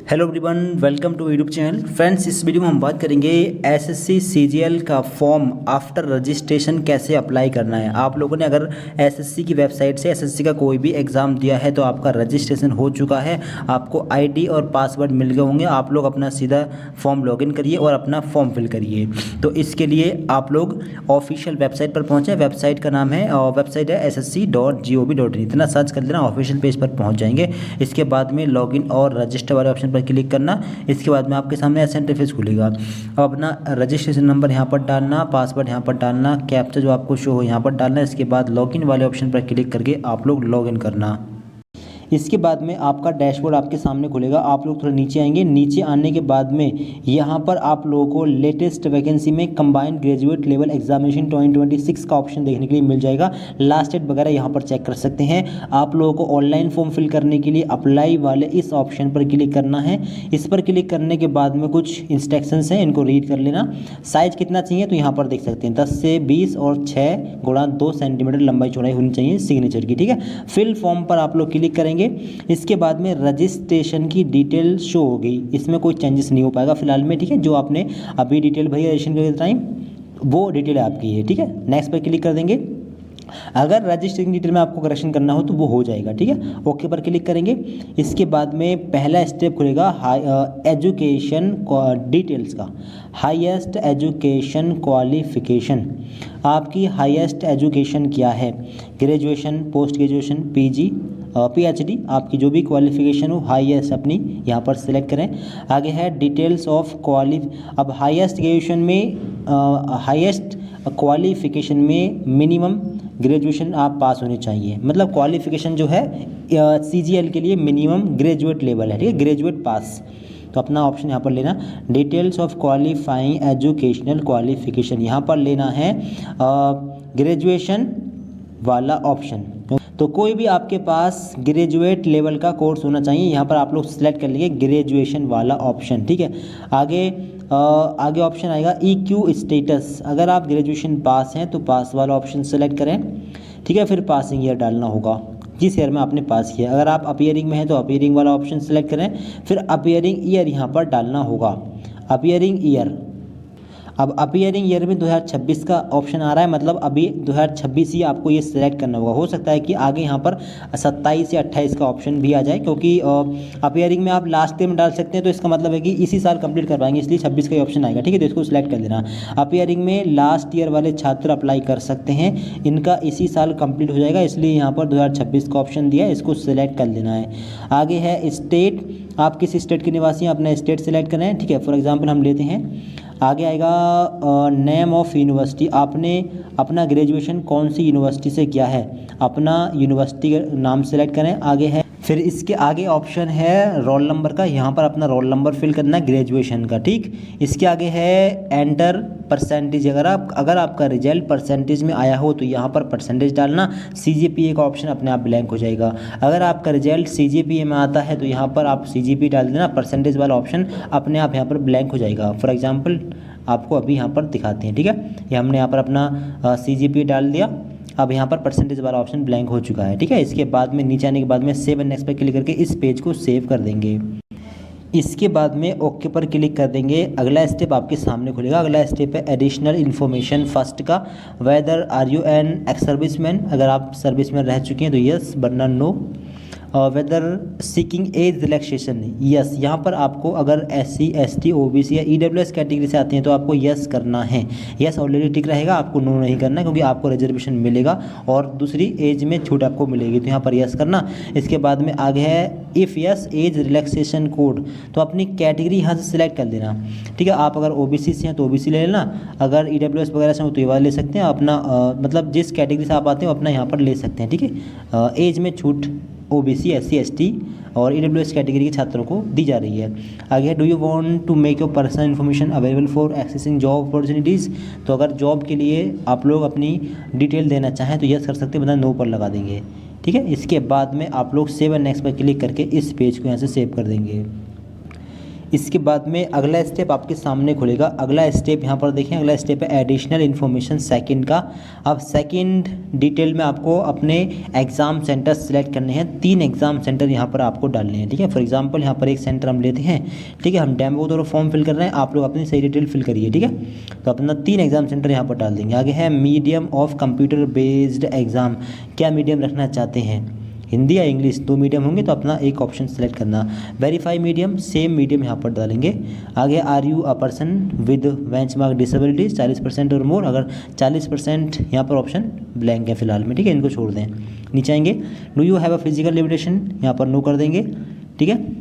Hello everyone, welcome to YouTube channel. Friends, इस video में हम बात करेंगे एसएससी सीजीएल का फॉर्म आफ्टर रजिस्ट्रेशन कैसे अप्लाई करना है। आप लोगों ने अगर एसएससी की वेबसाइट से एसएससी का कोई भी एग्ज़ाम दिया है तो आपका रजिस्ट्रेशन हो चुका है, आपको आईडी और पासवर्ड मिल गए होंगे। आप लोग अपना सीधा फॉर्म लॉगिन करिए और अपना फॉर्म फिल करिए। तो इसके लिए आप लोग ऑफिशियल वेबसाइट पर पहुँचें। वेबसाइट का नाम है वेबसाइट है ssc.gov.in। इतना सर्च कर लेना, ऑफिशियल पेज पर पहुँच जाएंगे। इसके बाद में लॉगिन और रजिस्टर वाले ऑप्शन क्लिक करना। इसके बाद में आपके सामने ऐसा इंटरफेस खुलेगा। अब अपना रजिस्ट्रेशन नंबर यहाँ पर डालना, पासवर्ड यहाँ पर डालना, कैप्चा जो आपको शो हो यहाँ पर डालना। इसके बाद लॉगिन वाले ऑप्शन पर क्लिक करके आप लोग लॉगिन करना। इसके बाद में आपका डैशबोर्ड आपके सामने खुलेगा। आप लोग थोड़ा नीचे आएंगे। नीचे आने के बाद में यहाँ पर आप लोगों को लेटेस्ट वैकेंसी में कंबाइंड ग्रेजुएट लेवल एग्जामिनेशन 2026 का ऑप्शन देखने के लिए मिल जाएगा। लास्ट डेट वगैरह यहाँ पर चेक कर सकते हैं। आप लोगों को ऑनलाइन फॉर्म फिल करने के लिए अप्लाई वाले इस ऑप्शन पर क्लिक करना है। इस पर क्लिक करने के बाद में कुछ इंस्ट्रक्शंस हैं, इनको रीड कर लेना। साइज़ कितना चाहिए तो यहाँ पर देख सकते हैं 10 से 20 और 6 गुणा 2 सेंटीमीटर लंबाई चौड़ाई होनी चाहिए सिग्नेचर की। ठीक है, फिल फॉर्म पर आप लोग क्लिक करेंगे। इसके बाद में रजिस्ट्रेशन की डिटेल शो होगी। इसमें कोई चेंजेस नहीं हो पाएगा फिलहाल में। ठीक है, जो आपने अभी डिटेल भरी रजिस्ट्रेशन के टाइम वो डिटेल आपकी है। ठीक है, नेक्स्ट पर क्लिक कर देंगे। अगर रजिस्ट्रेशन डिटेल में आपको करेक्शन करना हो तो वो हो जाएगा। ठीक है, ओके पर क्लिक करेंगे। इसके बाद में पहला स्टेप खुलेगा एजुकेशन डिटेल्स का। हाईएस्ट एजुकेशन क्वालिफिकेशन, आपकी हाईएस्ट एजुकेशन क्या है, graduation, post graduation, PG, PhD, आपकी जो भी क्वालिफिकेशन हो हाईएस्ट अपनी यहाँ पर सिलेक्ट करें। आगे है डिटेल्स ऑफ अब हाईएस्ट ग्रेजुएशन में हाईएस्ट क्वालिफिकेशन में मिनिमम ग्रेजुएशन आप पास होने चाहिए। मतलब क्वालिफिकेशन जो है सीजीएल के लिए मिनिमम ग्रेजुएट लेवल है। ठीक है, ग्रेजुएट पास। तो अपना ऑप्शन यहाँ पर लेना। Details of qualifying educational qualification यहाँ पर लेना है ग्रेजुएशन वाला ऑप्शन। तो कोई भी आपके पास ग्रेजुएट लेवल का कोर्स होना चाहिए। यहाँ पर आप लोग सिलेक्ट कर लीजिए ग्रेजुएशन वाला ऑप्शन। ठीक है, आगे ऑप्शन आएगा EQ स्टेटस। अगर आप ग्रेजुएशन पास हैं तो पास वाला ऑप्शन सेलेक्ट करें। ठीक है, फिर पासिंग ईयर डालना होगा, जिस ईयर में आपने पास किया। अगर आप अपीयरिंग में हैं तो अपीयरिंग वाला ऑप्शन सेलेक्ट करें, फिर अपीयरिंग ईयर यहाँ पर डालना होगा। अपीयरिंग ईयर, अब अपीयरिंग ईयर में 2026 का ऑप्शन आ रहा है, मतलब अभी 2026 ही आपको ये सिलेक्ट करना होगा। हो सकता है कि आगे यहाँ पर 27 या 28 का ऑप्शन भी आ जाए, क्योंकि अपीयरिंग में आप लास्ट ईयर में डाल सकते हैं। तो इसका मतलब है कि इसी साल कंप्लीट कर पाएंगे, इसलिए 26 का ही ऑप्शन आएगा। ठीक है, तो इसको सिलेक्ट कर देना। अपीयरिंग में लास्ट ईयर वाले छात्र अप्लाई कर सकते हैं, इनका इसी साल कंप्लीट हो जाएगा, इसलिए यहाँ पर 2026 का ऑप्शन दिया है, इसको सिलेक्ट कर लेना है। आगे है स्टेट, आप किस स्टेट के निवासी हैं अपना स्टेट सेलेक्ट करें। ठीक है, फॉर एग्जाम्पल हम लेते हैं। आगे आएगा नेम ऑफ यूनिवर्सिटी, आपने अपना ग्रेजुएशन कौन सी यूनिवर्सिटी से किया है, अपना यूनिवर्सिटी का नाम सेलेक्ट करें। आगे है, फिर इसके आगे ऑप्शन है रोल नंबर का, यहाँ पर अपना रोल नंबर फिल करना है ग्रेजुएशन का। ठीक, इसके आगे है एंटर परसेंटेज। अगर आपका रिजल्ट परसेंटेज में आया हो तो यहाँ पर परसेंटेज डालना। CGPA का ऑप्शन अपने आप ब्लैंक हो जाएगा। अगर आपका रिजल्ट CGPA में आता है तो यहाँ पर आप CGPA डाल देना, परसेंटेज वाला ऑप्शन अपने आप यहाँ पर ब्लैंक हो जाएगा। फॉर एग्जाम्पल आपको अभी यहाँ पर दिखाते हैं। ठीक है, ये हमने यहाँ पर अपना CGPA डाल दिया। अब यहाँ पर परसेंटेज वाला ऑप्शन ब्लैंक हो चुका है। ठीक है, इसके बाद में नीचे आने के बाद में सेव एंड नेक्स्ट पर क्लिक करके इस पेज को सेव कर देंगे। इसके बाद में ओके पर क्लिक कर देंगे। अगला स्टेप आपके सामने खुलेगा। अगला स्टेप है एडिशनल इन्फॉर्मेशन फर्स्ट का। Whether are you an ex serviceman, अगर आप सर्विस में रह चुके हैं तो यस, वरना no. Whether seeking age relaxation, yes. यहाँ पर आपको अगर SC ST OBC या EWS कैटेगरी से आते हैं तो आपको यस करना है। यस ऑलरेडी टिक रहेगा, आपको नो नहीं करना, क्योंकि आपको रिजर्वेशन मिलेगा और दूसरी एज में छूट आपको मिलेगी, तो यहाँ पर यस करना। इसके बाद में आगे है if yes age relaxation code, तो अपनी कैटेगरी यहाँ से सिलेक्ट कर देना। ठीक है, आप अगर OBC से हैं तो OBC ले लेना, अगर EWS वगैरह से हो तो ये वाला ले सकते हैं। अपना मतलब जिस कैटेगरी से आप आते हैं अपना यहाँ पर ले सकते हैं। ठीक है, एज में छूट OBC SC ST और EWS कैटेगरी के छात्रों को दी जा रही है। आगे do you want to make your personal information available for accessing job opportunities, तो अगर जॉब के लिए आप लोग अपनी डिटेल देना चाहें तो यस कर सकते हैं, मतलब नो पर लगा देंगे। ठीक है, इसके बाद में आप लोग सेव एंड नेक्स्ट पर क्लिक करके इस पेज को यहाँ से सेव कर देंगे। इसके बाद में अगला स्टेप आपके सामने खुलेगा। अगला स्टेप यहाँ पर देखें, अगला स्टेप है एडिशनल इन्फॉर्मेशन सेकंड का। अब सेकंड डिटेल में आपको अपने एग्ज़ाम सेंटर सेलेक्ट करने हैं। 3 एग्ज़ाम सेंटर यहाँ पर आपको डालने हैं, ठीक है। फॉर एग्जांपल यहाँ पर एक सेंटर हम लेते हैं, ठीक है। हम डेमो के द्वारा फॉर्म फिल कर रहे हैं, आप लोग अपनी सही डिटेल फिल करिए, ठीक है। तो अपना 3 एग्ज़ाम सेंटर यहाँ पर डाल देंगे। आगे है medium of computer based exam, क्या मीडियम रखना चाहते हैं, हिंदी या इंग्लिश, 2 मीडियम होंगे तो अपना एक ऑप्शन सेलेक्ट करना। वेरीफाई मीडियम, सेम मीडियम यहाँ पर डालेंगे। आगे are you a person with benchmark disabilities 40% और मोर, अगर 40% यहाँ पर ऑप्शन ब्लैंक है फिलहाल में, ठीक है, इनको छोड़ दें। नीचे आएंगे do you have a physical limitation, यहाँ पर नो कर देंगे, ठीक है।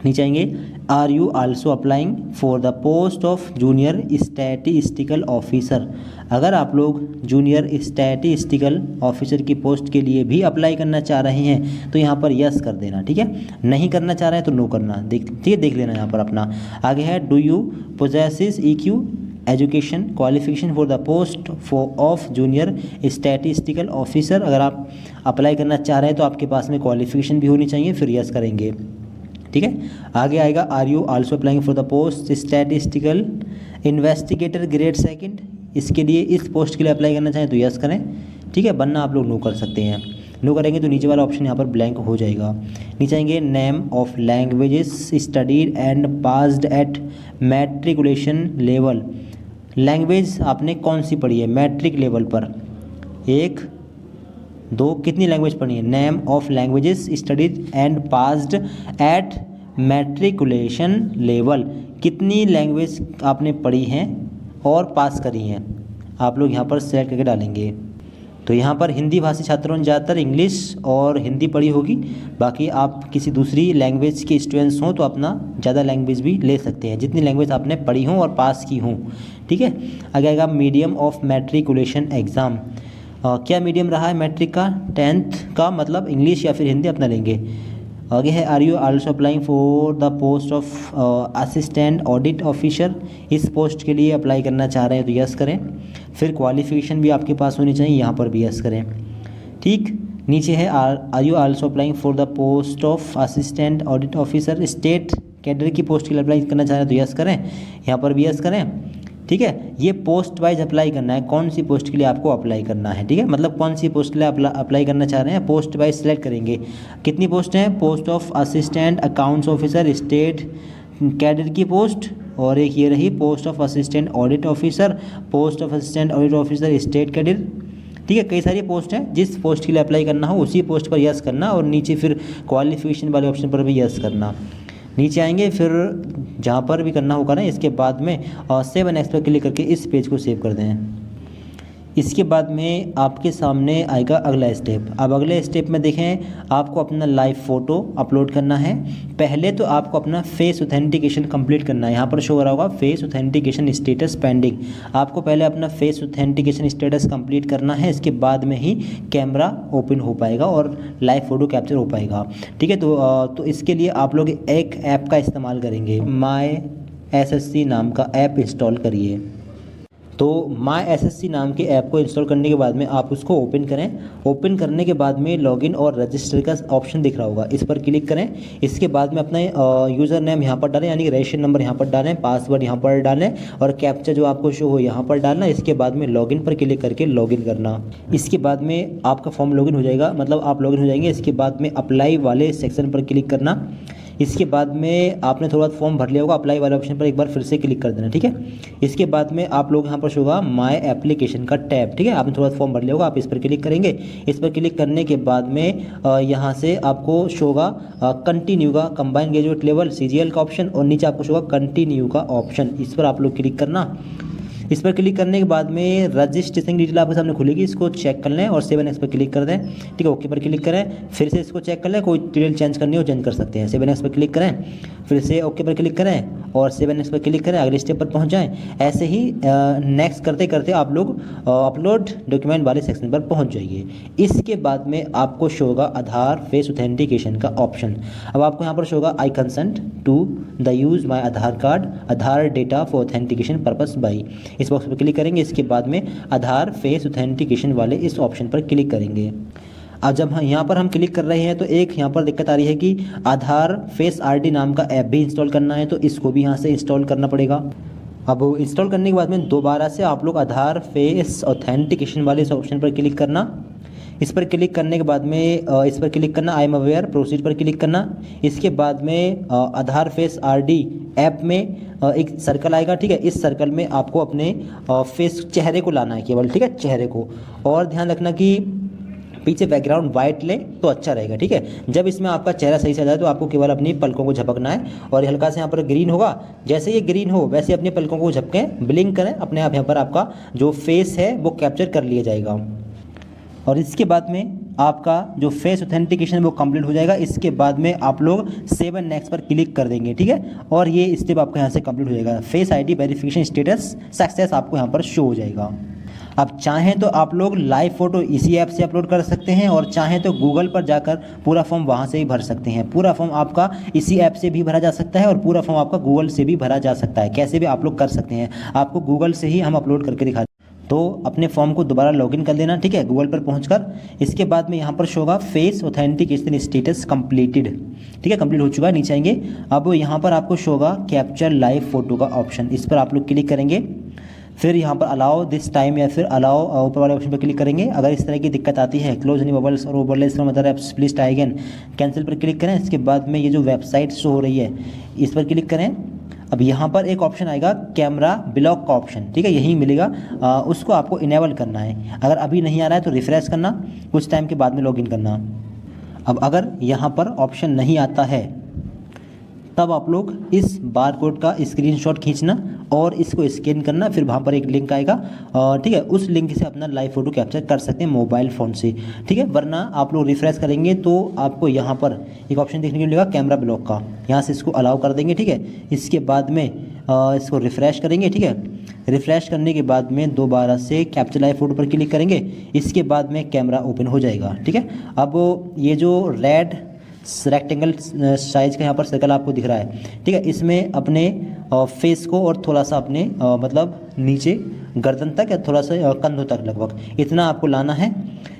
नीचे आएंगे are you also applying for the post of junior statistical officer, अगर आप लोग जूनियर स्टैटिस्टिकल ऑफिसर की पोस्ट के लिए भी अप्लाई करना चाह रहे हैं तो यहाँ पर यस कर देना, ठीक है। नहीं करना चाह रहे हैं तो नो करना, ठीक है, देख लेना यहाँ पर अपना। आगे है do you possesses EQ education qualification for the post of junior statistical officer, अगर आप अप्लाई करना चाह रहे हैं तो आपके पास में क्वालिफिकेशन भी होनी चाहिए, फिर यस करेंगे, ठीक है। आगे आएगा are you also applying for the post statistical investigator grade 2, इसके लिए इस पोस्ट के लिए अप्लाई करना चाहें तो यस करें, ठीक है, वरना आप लोग नो कर सकते हैं। नो करेंगे तो नीचे वाला ऑप्शन यहाँ पर ब्लैंक हो जाएगा। नीचे आएंगे name of languages studied and passed at matriculation level, language आपने कौन सी पढ़ी है मैट्रिक लेवल पर, 1 2 कितनी लैंग्वेज पढ़ी है, name of languages studied and passed at matriculation level, कितनी लैंग्वेज आपने पढ़ी हैं और पास करी हैं, आप लोग यहाँ पर सेलेक्ट करके डालेंगे। तो यहाँ पर हिंदी भाषी छात्रों ने ज़्यादातर इंग्लिश और हिंदी पढ़ी होगी, बाकी आप किसी दूसरी लैंग्वेज के स्टूडेंट्स हों तो अपना ज़्यादा लैंग्वेज भी ले सकते हैं, जितनी लैंग्वेज आपने पढ़ी हों और पास की हों, ठीक है। आगे आएगा मीडियम ऑफ मैट्रिकुलेशन एग्ज़ाम, क्या मीडियम रहा है मैट्रिक का, 10th का, मतलब इंग्लिश या फिर हिंदी अपना लेंगे। आगे है are you also applying for the post of assistant audit officer, इस पोस्ट के लिए अप्लाई करना चाह रहे हैं तो यस करें, फिर क्वालिफिकेशन भी आपके पास होनी चाहिए, यहाँ पर भी यस करें, ठीक। नीचे है are you also applying for the post of assistant audit officer state cadre की पोस्ट के लिए अप्लाई करना चाह रहे हैं तो यस करें, यहाँ पर भी यस करें, ठीक है। ये पोस्ट वाइज अप्लाई करना है, कौन सी पोस्ट के लिए आपको अप्लाई करना है, ठीक है, मतलब कौन सी पोस्ट के लिए अप्लाई करना चाह रहे हैं, पोस्ट वाइज सेलेक्ट करेंगे। कितनी पोस्ट हैं, post of assistant accounts officer state cadre की पोस्ट, और एक ये रही post of assistant audit officer, post of assistant audit officer state cadre, ठीक है। कई सारी पोस्ट हैं, जिस पोस्ट के लिए अप्लाई करना हो उसी पोस्ट पर यस करना, और नीचे फिर क्वालिफिकेशन वाले ऑप्शन पर भी यस करना। नीचे आएंगे फिर जहाँ पर भी करना होगा ना, इसके बाद में 7x पर क्लिक करके इस पेज को सेव कर दें। इसके बाद में आपके सामने आएगा अगला स्टेप। अब अगले स्टेप में देखें, आपको अपना लाइव फ़ोटो अपलोड करना है। पहले तो आपको अपना फेस ऑथेंटिकेशन कंप्लीट करना है, यहाँ पर शो हो रहा होगा फेस ऑथेंटिकेशन स्टेटस पेंडिंग, आपको पहले अपना फेस ऑथेंटिकेशन स्टेटस कंप्लीट करना है, इसके बाद में ही कैमरा ओपन हो पाएगा और लाइव फ़ोटो कैप्चर हो पाएगा, ठीक है। तो इसके लिए आप लोग एक ऐप का इस्तेमाल करेंगे, माई SSC नाम का ऐप इंस्टॉल करिए। तो माई SSC नाम के ऐप को इंस्टॉल करने के बाद में आप उसको ओपन करें। ओपन करने के बाद में लॉगिन और रजिस्टर का ऑप्शन दिख रहा होगा, इस पर क्लिक करें। इसके बाद में अपना यूज़र नेम यहाँ पर डालें, यानी कि रजिस्ट्रेशन नंबर यहाँ पर डालें, पासवर्ड यहाँ पर डालें और कैप्चा जो आपको शो हो यहाँ पर डालना। इसके बाद में लॉगिन पर क्लिक करके लॉगिन करना। इसके बाद में आपका फॉर्म लॉगिन हो जाएगा, मतलब आप लॉगिन हो जाएंगे। इसके बाद में अप्लाई वाले सेक्शन पर क्लिक करना। इसके बाद में आपने थोड़ा फॉर्म भर लिया होगा, अप्लाई वाले ऑप्शन पर एक बार फिर से क्लिक कर देना, ठीक है। इसके बाद में आप लोग यहाँ पर शो होगा माय एप्लीकेशन का टैब, ठीक है। आपने थोड़ा फॉर्म भर लिया होगा, आप इस पर क्लिक करेंगे। इस पर क्लिक करने के बाद में यहाँ से आपको शो होगा कंटिन्यू का कंबाइंड ग्रेजुएट लेवल CGL का ऑप्शन, और नीचे आपको शो होगा कंटिन्यू का ऑप्शन, इस पर आप लोग क्लिक करना। इस पर क्लिक करने के बाद में रजिस्ट्रेशन डिटेल आपके सामने खुलेगी, इसको चेक कर लें और 7x पर क्लिक कर दें, ठीक है। ओके पर क्लिक करें, फिर से इसको चेक कर लें, कोई डिटेल चेंज करनी हो चेंज कर सकते हैं। 7x पर क्लिक करें, फिर से ओके पर क्लिक करें और 7x पर क्लिक करें, अगले स्टेप पर पहुंच जाएं। ऐसे ही नेक्स्ट करते करते आप लोग अपलोड डॉक्यूमेंट वाले सेक्शन पर पहुंच जाइए। इसके बाद में आपको शो होगा आधार फेस ऑथेंटिकेशन का ऑप्शन। अब आपको यहाँ पर शो होगा I consent to the use my Aadhaar card Aadhaar data for authentication purpose by, इस बॉक्स पर क्लिक करेंगे। इसके बाद में आधार फेस ऑथेंटिकेशन वाले इस ऑप्शन पर क्लिक करेंगे। अब जब यहाँ पर हम क्लिक कर रहे हैं तो एक यहाँ पर दिक्कत आ रही है कि आधार फेस आरडी नाम का ऐप भी इंस्टॉल करना है, तो इसको भी यहाँ से इंस्टॉल करना पड़ेगा। अब इंस्टॉल करने के बाद में दोबारा से आप लोग आधार फेस ऑथेंटिकेशन वाले इस ऑप्शन पर क्लिक करना। इस पर क्लिक करने के बाद में इस पर क्लिक करना, आई एम अवेयर, प्रोसीड पर क्लिक करना। इसके बाद में आधार फेस आरडी ऐप में एक सर्कल आएगा, ठीक है। इस सर्कल में आपको अपने फेस चेहरे को लाना है केवल, ठीक है, चेहरे को। और ध्यान रखना कि पीछे बैकग्राउंड वाइट ले तो अच्छा रहेगा, ठीक है। जब इसमें आपका चेहरा सही से आ जाए तो आपको केवल अपनी पलकों को झपकना है और हल्का से यहाँ पर ग्रीन होगा। जैसे ये ग्रीन हो वैसे अपनी पलकों को झपकें, ब्लिंक करें, अपने आप यहाँ पर आपका जो फेस है वो कैप्चर कर लिया जाएगा। और इसके बाद में आपका जो फेस ऑथेंटिकेशन वो कंप्लीट हो जाएगा। इसके बाद में आप लोग सेव एंड नेक्स्ट पर क्लिक कर देंगे, ठीक है। और ये स्टेप आपका यहाँ से कंप्लीट हो जाएगा। Face ID verification status success आपको यहाँ पर शो हो जाएगा। अब चाहें तो आप लोग लाइव फ़ोटो इसी ऐप से अपलोड कर सकते हैं और चाहें तो गूगल पर जाकर पूरा फॉर्म वहाँ से ही भर सकते हैं। पूरा फॉर्म आपका इसी ऐप से भी भरा जा सकता है और पूरा फॉर्म आपका गूगल से भी भरा जा सकता है। कैसे भी आप लोग कर सकते हैं, आपको गूगल से ही हम अपलोड करके दिखा। तो अपने फॉर्म को दोबारा लॉगिन कर देना, ठीक है, गूगल पर पहुंचकर। इसके बाद में यहाँ पर शो होगा फेस ऑथेंटिकेशन स्टेटस कंप्लीटेड, ठीक है, कंप्लीट हो चुका है। नीचे आएंगे, अब यहाँ पर आपको शो होगा कैप्चर लाइव फोटो का ऑप्शन, इस पर आप लोग क्लिक करेंगे। फिर यहाँ पर अलाउ दिस टाइम या फिर अलाउ ऊपर वाले ऑप्शन पर क्लिक करेंगे। अगर इस तरह की दिक्कत आती है, क्लोज एनी बबल्स और overlays from other apps please try again, cancel पर क्लिक करें। इसके बाद में ये जो वेबसाइट शो हो रही है इस पर क्लिक करें। अब यहाँ पर एक ऑप्शन आएगा कैमरा ब्लॉक का ऑप्शन, ठीक है, यही मिलेगा, उसको आपको इनेबल करना है। अगर अभी नहीं आ रहा है तो रिफ्रेश करना, कुछ टाइम के बाद में लॉगिन करना। अब अगर यहाँ पर ऑप्शन नहीं आता है तब आप लोग इस बार कोड का स्क्रीनशॉट खींचना और इसको स्कैन करना, फिर वहाँ पर एक लिंक आएगा, ठीक है, उस लिंक से अपना लाइव फ़ोटो कैप्चर कर सकते हैं मोबाइल फ़ोन से, ठीक है। वरना आप लोग रिफ्रेश करेंगे तो आपको यहाँ पर एक ऑप्शन देखने को मिलेगा कैमरा ब्लॉक का, यहाँ से इसको अलाउ कर देंगे, ठीक है। इसके बाद में इसको रिफ़्रेश करेंगे, ठीक है। रिफ़्रेश करने के बाद में दोबारा से कैप्चर लाइव फ़ोटो पर क्लिक करेंगे। इसके बाद में कैमरा ओपन हो जाएगा, ठीक है। अब ये जो रेड रेक्टेंगल साइज़ का यहाँ पर सर्कल आपको दिख रहा है, ठीक है, इसमें अपने फेस को और थोड़ा सा अपने मतलब नीचे गर्दन तक या थोड़ा सा कंधों तक लगभग इतना आपको लाना है,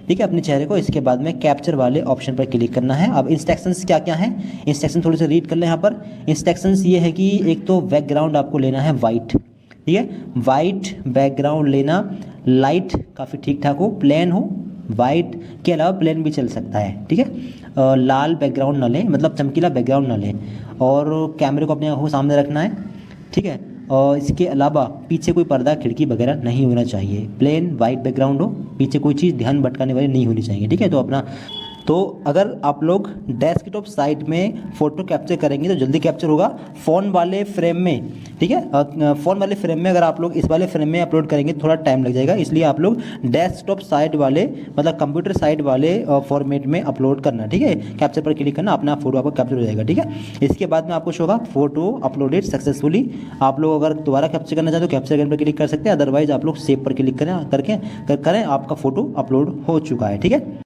ठीक है, अपने चेहरे को। इसके बाद में कैप्चर वाले ऑप्शन पर क्लिक करना है। अब इंस्ट्रक्शंस क्या क्या हैं, इंस्ट्रक्शन थोड़े से रीड कर लें। यहाँ पर इंस्ट्रक्शंस ये है कि एक तो बैकग्राउंड आपको लेना है वाइट, ठीक है, वाइट बैकग्राउंड लेना, लाइट काफ़ी ठीक ठाक हो, प्लेन हो, वाइट के अलावा प्लेन भी चल सकता है, ठीक है। लाल बैकग्राउंड ना लें, मतलब चमकीला बैकग्राउंड ना लें, और कैमरे को अपने आँखों सामने रखना है, ठीक है। और इसके अलावा पीछे कोई पर्दा खिड़की वगैरह नहीं होना चाहिए, प्लेन वाइट बैकग्राउंड हो, पीछे कोई चीज़ ध्यान भटकाने वाली नहीं होनी चाहिए, ठीक है। तो अपना तो अगर आप लोग डेस्कटॉप साइड में फ़ोटो कैप्चर करेंगे तो जल्दी कैप्चर होगा। फ़ोन वाले फ्रेम में, ठीक है, फ़ोन वाले फ्रेम में अगर आप लोग इस वाले फ्रेम में अपलोड करेंगे थोड़ा टाइम लग जाएगा, इसलिए आप लोग डेस्कटॉप साइड वाले मतलब कंप्यूटर साइड वाले फॉर्मेट में अपलोड करना, ठीक है। कैप्चर पर क्लिक करना, अपना फ़ोटो आपको कैप्चर हो जाएगा, ठीक है। इसके बाद में आपको शो होगा फ़ोटो अपलोडेड सक्सेसफुली। आप लोग अगर दोबारा कैप्चर करना चाहें तो कैप्चर करने पर क्लिक कर सकते हैं, अदरवाइज आप लोग सेव पर क्लिक करें आपका फ़ोटो अपलोड हो चुका है, ठीक है।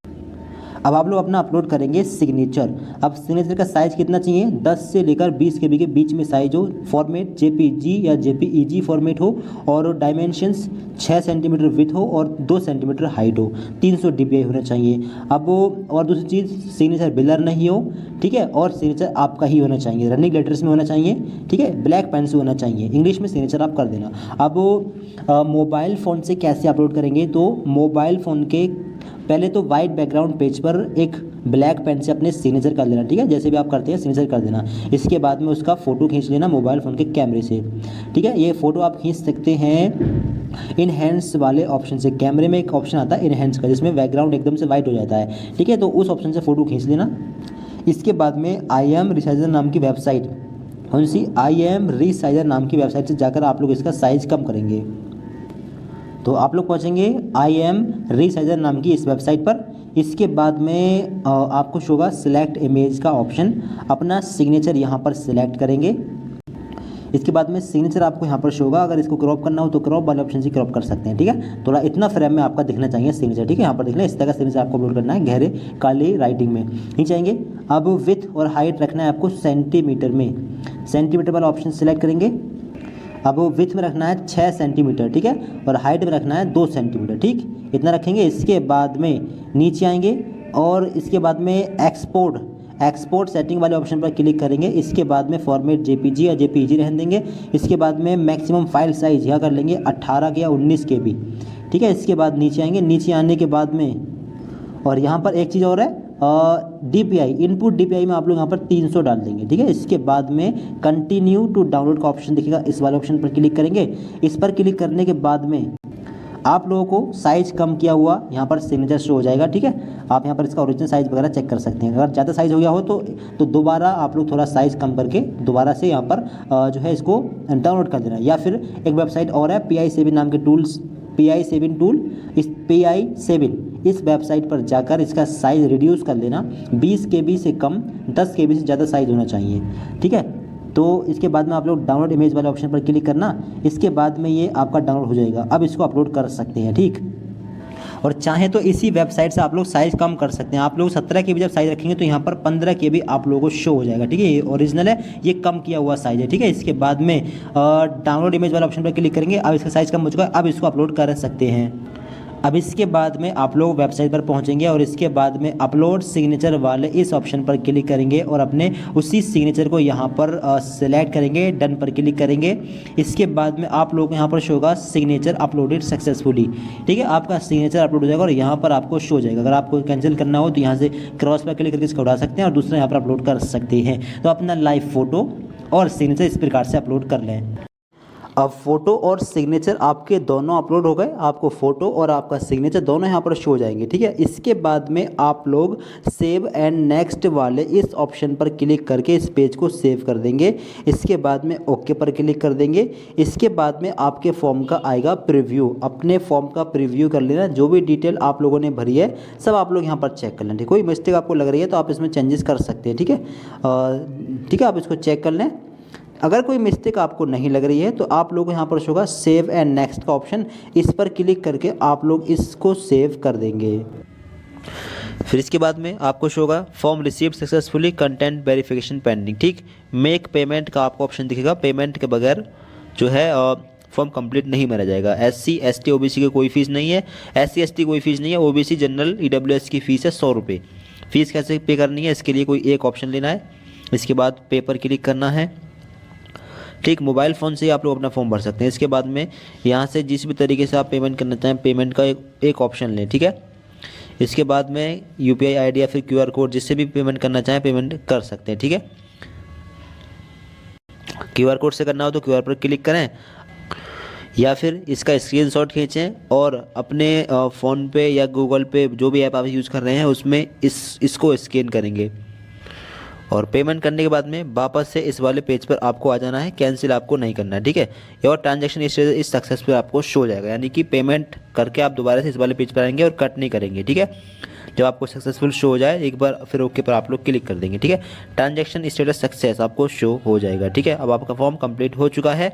अब आप लोग अपना अपलोड करेंगे सिग्नेचर। अब सिग्नेचर का साइज़ कितना चाहिए, 10 से लेकर 20 KB के बीच में साइज हो, फॉर्मेट JPG या JPEG फॉर्मेट हो, और डायमेंशंस 6 सेंटीमीटर विथ हो और 2 सेंटीमीटर हाइट हो, 300 DPI होना चाहिए। अब और दूसरी चीज़ सिग्नेचर ब्लर नहीं हो, ठीक है, और सिग्नेचर आपका ही होना चाहिए, रनिंग लेटर्स में होना चाहिए, ठीक है, ब्लैक पेन से होना चाहिए, इंग्लिश में सिग्नेचर आप कर देना। अब मोबाइल फ़ोन से कैसे अपलोड करेंगे, तो मोबाइल फ़ोन के पहले तो वाइट बैकग्राउंड पेज पर एक ब्लैक पेन से अपने सिग्नेचर कर लेना, ठीक है, जैसे भी आप करते हैं सिग्नेचर कर देना। इसके बाद में उसका फ़ोटो खींच लेना मोबाइल फ़ोन के कैमरे से, ठीक है। ये फ़ोटो आप खींच सकते हैं इनहेंस वाले ऑप्शन से। कैमरे में एक ऑप्शन आता है इनहेंस का, जिसमें बैकग्राउंड एकदम से वाइट हो जाता है, ठीक है, तो उस ऑप्शन से फ़ोटो खींच लेना। इसके बाद में IM रिसाइजर नाम की वेबसाइट, कौन सी, IM रिसाइजर नाम की वेबसाइट से जाकर आप लोग इसका साइज़ कम करेंगे। तो आप लोग पहुँचेंगे IM रिसाइजर नाम की इस वेबसाइट पर। इसके बाद में आपको शो होगा सिलेक्ट इमेज का ऑप्शन, अपना सिग्नेचर यहाँ पर सिलेक्ट करेंगे। इसके बाद में सिग्नेचर आपको यहाँ पर शो होगा, अगर इसको क्रॉप करना हो तो क्रॉप वाले ऑप्शन से क्रॉप कर सकते हैं, ठीक है। थोड़ा इतना फ्रेम में आपका दिखना चाहिए सिग्नेचर, ठीक है, यहाँ पर देखना इस तरह का सिग्नेचर आपको अपलोड करना है गहरे काले राइटिंग में, नीचे आएंगे। अब विथ और हाइट रखना है आपको सेंटीमीटर में, सेंटीमीटर वाला ऑप्शन सिलेक्ट करेंगे। अब विथ में रखना है 6 सेंटीमीटर, ठीक है, और हाइट में रखना है 2 सेंटीमीटर, ठीक, इतना रखेंगे। इसके बाद में नीचे आएंगे, और इसके बाद में एक्सपोर्ट सेटिंग वाले ऑप्शन पर क्लिक करेंगे। इसके बाद में फॉर्मेट जेपीजी या जेपीजी रहने देंगे। इसके बाद में मैक्सिमम फाइल साइज़ यहाँ कर लेंगे 18 के या 19 के भी, ठीक है। इसके बाद नीचे आएंगे, नीचे आने के बाद में और यहाँ पर एक चीज़ और है, DPI इनपुट DPI में आप लोग यहाँ पर 300 डाल देंगे, ठीक है। इसके बाद में कंटिन्यू टू डाउनलोड का ऑप्शन दिखेगा, इस वाले ऑप्शन पर क्लिक करेंगे। इस पर क्लिक करने के बाद में आप लोगों को साइज़ कम किया हुआ यहाँ पर सिग्नेचर शो हो जाएगा, ठीक है। आप यहाँ पर इसका ओरिजिनल साइज़ वगैरह चेक कर सकते हैं। अगर ज़्यादा साइज़ हो गया हो तो दोबारा आप लोग थोड़ा साइज़ कम करके दोबारा से यहाँ पर जो है इसको डाउनलोड कर देना। या फिर एक वेबसाइट और है PI7 नाम के टूल्स, PI7 टूल, इस PI7 इस वेबसाइट पर जाकर इसका साइज़ रिड्यूस कर लेना। 20 KB से कम, 10 KB से ज़्यादा साइज़ होना चाहिए, ठीक है। तो इसके बाद में आप लोग डाउनलोड इमेज वाले ऑप्शन पर क्लिक करना। इसके बाद में ये आपका डाउनलोड हो जाएगा। अब इसको अपलोड कर सकते हैं, ठीक। और चाहे तो इसी वेबसाइट से आप लोग साइज़ कम कर सकते हैं। आप लोग 17 KB जब साइज़ रखेंगे तो यहाँ पर 15 KB आप लोगों को शो हो जाएगा, ठीक है। ये ओरिजिनल है, ये कम किया हुआ साइज़ है, ठीक है। इसके बाद में डाउनलोड इमेज वाले ऑप्शन पर क्लिक करेंगे। अब इसका साइज़ कम हो चुका है, अब इसको अपलोड कर सकते हैं। अब इसके बाद में आप लोग वेबसाइट पर पहुंचेंगे और इसके बाद में अपलोड सिग्नेचर वाले इस ऑप्शन पर क्लिक करेंगे और अपने उसी सिग्नेचर को यहाँ पर सेलेक्ट करेंगे, डन पर क्लिक करेंगे। इसके बाद में आप लोग यहाँ पर शो होगा सिग्नेचर अपलोडेड सक्सेसफुली, ठीक है। आपका सिग्नेचर अपलोड हो जाएगा और यहाँ पर आपको शो हो जाएगा। अगर आपको कैंसिल करना हो तो यहाँ से क्रॉस पर क्लिक करके इसको उठा सकते हैं और दूसरा यहाँ पर अपलोड कर सकते हैं। तो अपना लाइव फ़ोटो और सिग्नेचर इस प्रकार से अपलोड कर लें। अब फ़ोटो और सिग्नेचर आपके दोनों अपलोड हो गए, आपको फ़ोटो और आपका सिग्नेचर दोनों यहाँ पर शो हो जाएंगे, ठीक है। इसके बाद में आप लोग सेव एंड नेक्स्ट वाले इस ऑप्शन पर क्लिक करके इस पेज को सेव कर देंगे। इसके बाद में ओके पर क्लिक कर देंगे। इसके बाद में आपके फॉर्म का आएगा प्रीव्यू। अपने फॉर्म का प्रीव्यू कर लेना। जो भी डिटेल आप लोगों ने भरी है सब आप लोग यहाँ पर चेक कर लें, ठीक। कोई मिस्टेक आपको लग रही है तो आप इसमें चेंजेस कर सकते हैं, ठीक है। ठीक है, आप इसको चेक कर लें। अगर कोई मिस्टेक आपको नहीं लग रही है तो आप लोग यहाँ पर शो होगा सेव एंड नेक्स्ट का ऑप्शन, इस पर क्लिक करके आप लोग इसको सेव कर देंगे। फिर इसके बाद में आपको शो होगा form received successfully, content verification pending, ठीक। मेक पेमेंट का आपको ऑप्शन दिखेगा। पेमेंट के बगैर जो है फॉर्म कंप्लीट नहीं माना जाएगा। SC ST OBC की कोई फीस नहीं है, SC ST कोई फीस नहीं है। OBC जनरल EWS की फ़ीस है 100 रुपये। फ़ीस कैसे पे करनी है, इसके लिए कोई एक ऑप्शन लेना है। इसके बाद पे पर क्लिक करना है, ठीक। मोबाइल फ़ोन से ही आप लोग अपना फॉर्म भर सकते हैं। इसके बाद में यहाँ से जिस भी तरीके से आप पेमेंट करना चाहें पेमेंट का एक ऑप्शन लें, ठीक है। इसके बाद में UPI ID या फिर QR कोड जिससे भी पेमेंट करना चाहें पेमेंट कर सकते हैं, ठीक है। QR कोड से करना हो तो QR पर क्लिक करें या फिर इसका स्क्रीनशॉट खींचें और अपने फ़ोन पे या गूगल पे जो भी ऐप आप यूज़ कर रहे हैं उसमें इसको स्कैन करेंगे और पेमेंट करने के बाद में वापस से इस वाले पेज पर आपको आ जाना है। कैंसिल आपको नहीं करना है, ठीक है। और ट्रांजैक्शन इस सक्सेस पर आपको शो हो जाएगा, यानी कि पेमेंट करके आप दोबारा से इस वाले पेज पर आएंगे और कट नहीं करेंगे, ठीक है। जब आपको सक्सेसफुल शो हो जाए एक बार फिर ओके पर आप लोग क्लिक कर देंगे, ठीक है। ट्रांजैक्शन स्टेटस सक्सेस आपको शो हो जाएगा, ठीक है। अब आपका फॉर्म कंप्लीट हो चुका है।